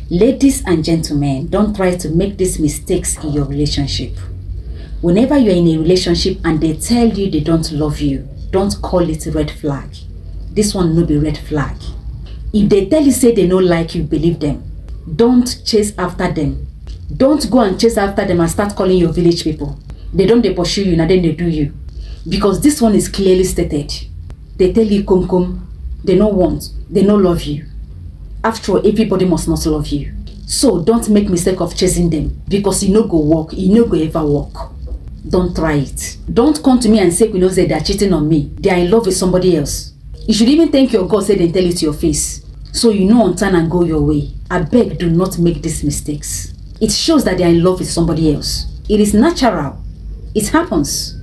Ladies and gentlemen, don't try to make these mistakes in your relationship. Whenever you're in a relationship and they tell you they don't love you, don't call it a red flag. This one no be red flag. If they tell you say they don't like you, believe them. Don't chase after them. Don't go and chase after them and start calling your village people. They don't pursue you, now then they do you. Because this one is clearly stated. They tell you come, they don't want, they don't love you. After all, everybody must not love you. So don't make mistake of chasing them, because you no go walk, you no go ever walk. Don't try it. Don't come to me and say, say they're cheating on me. They are in love with somebody else. You should even thank your God, say they tell it to your face. So you know on turn and go your way. I beg, do not make these mistakes. It shows that they are in love with somebody else. It is natural. It happens.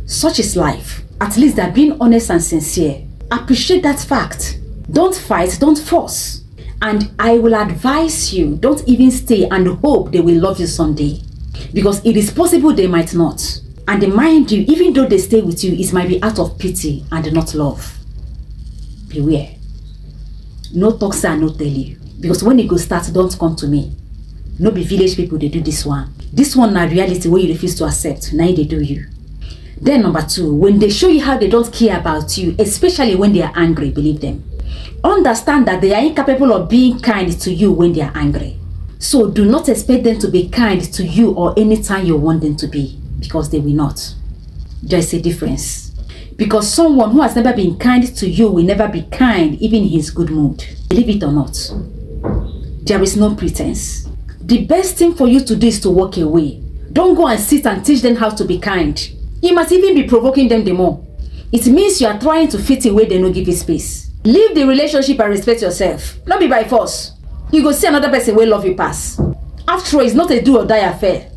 Such is life. At least they're being honest and sincere. Appreciate that fact. Don't fight, don't force. And I will advise you, don't even stay and hope they will love you someday. Because it is possible they might not. And mind you, even though they stay with you, it might be out of pity and not love. Beware. No talk, sir, no tell you. Because when it go start, don't come to me. No be village people, they do this one. This one na reality where you refuse to accept. Now they do you. Then number 2, when they show you how they don't care about you, especially when they are angry, believe them. Understand that they are incapable of being kind to you when they are angry. So do not expect them to be kind to you or anytime you want them to be, because they will not. There is a difference. Because someone who has never been kind to you will never be kind even in his good mood. Believe it or not. There is no pretense. The best thing for you to do is to walk away. Don't go and sit and teach them how to be kind. You must even be provoking them the more. It means you are trying to fit in where they don't give you space. Leave the relationship and respect yourself. Not be by force. You go see another person will love you pass. After all, it's not a do or die affair.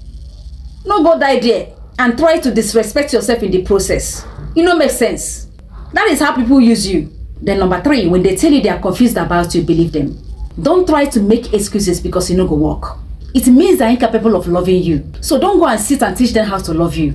No go die there and try to disrespect yourself in the process. It no make sense. That is how people use you. Then number 3, when they tell you they are confused about you, believe them. Don't try to make excuses because you no go work. It means they are incapable of loving you. So don't go and sit and teach them how to love you.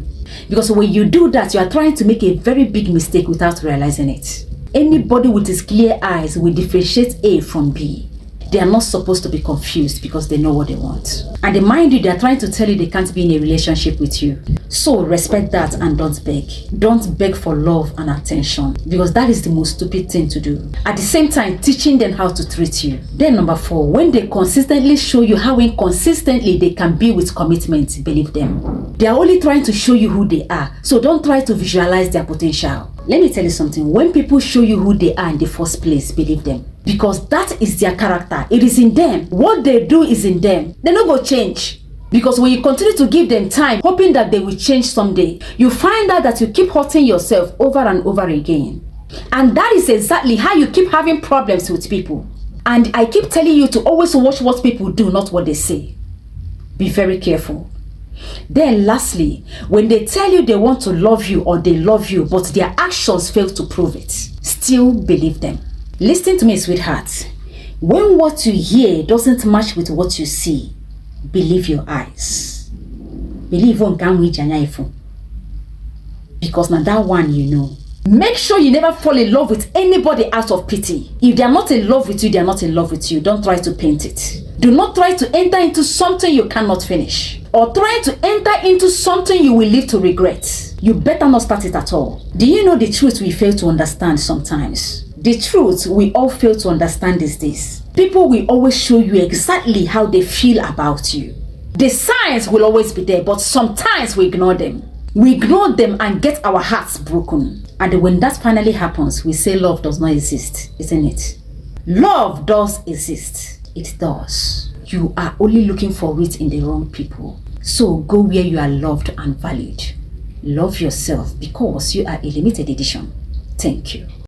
Because when you do that, you are trying to make a very big mistake without realizing it. Anybody with his clear eyes will differentiate A from B. They are not supposed to be confused because they know what they want. And they mind you, they are trying to tell you they can't be in a relationship with you. So respect that and don't beg. Don't beg for love and attention, because that is the most stupid thing to do. At the same time, teaching them how to treat you. Then number 4, when they consistently show you how inconsistently they can be with commitment, believe them. They are only trying to show you who they are. So don't try to visualize their potential. Let me tell you something. When people show you who they are in the first place, believe them. Because that is their character. It is in them. What they do is in them. They don't go change. Because when you continue to give them time, hoping that they will change someday, you find out that you keep hurting yourself over and over again. And that is exactly how you keep having problems with people. And I keep telling you to always watch what people do, not what they say. Be very careful. Then lastly, when they tell you they want to love you or they love you, but their actions fail to prove it, still believe them. Listen to me, sweetheart. When what you hear doesn't match with what you see, believe your eyes. Believe on Gamwi. Because now that one you know. Make sure you never fall in love with anybody out of pity. If they are not in love with you, they are not in love with you. Don't try to paint it. Do not try to enter into something you cannot finish. Or try to enter into something you will live to regret. You better not start it at all. Do you know the truth we fail to understand sometimes? The truth we all fail to understand is this. People will always show you exactly how they feel about you. The signs will always be there, but sometimes we ignore them. We ignore them and get our hearts broken. And when that finally happens, we say love does not exist, isn't it? Love does exist. It does. You are only looking for it in the wrong people. So go where you are loved and valued. Love yourself because you are a limited edition. Thank you.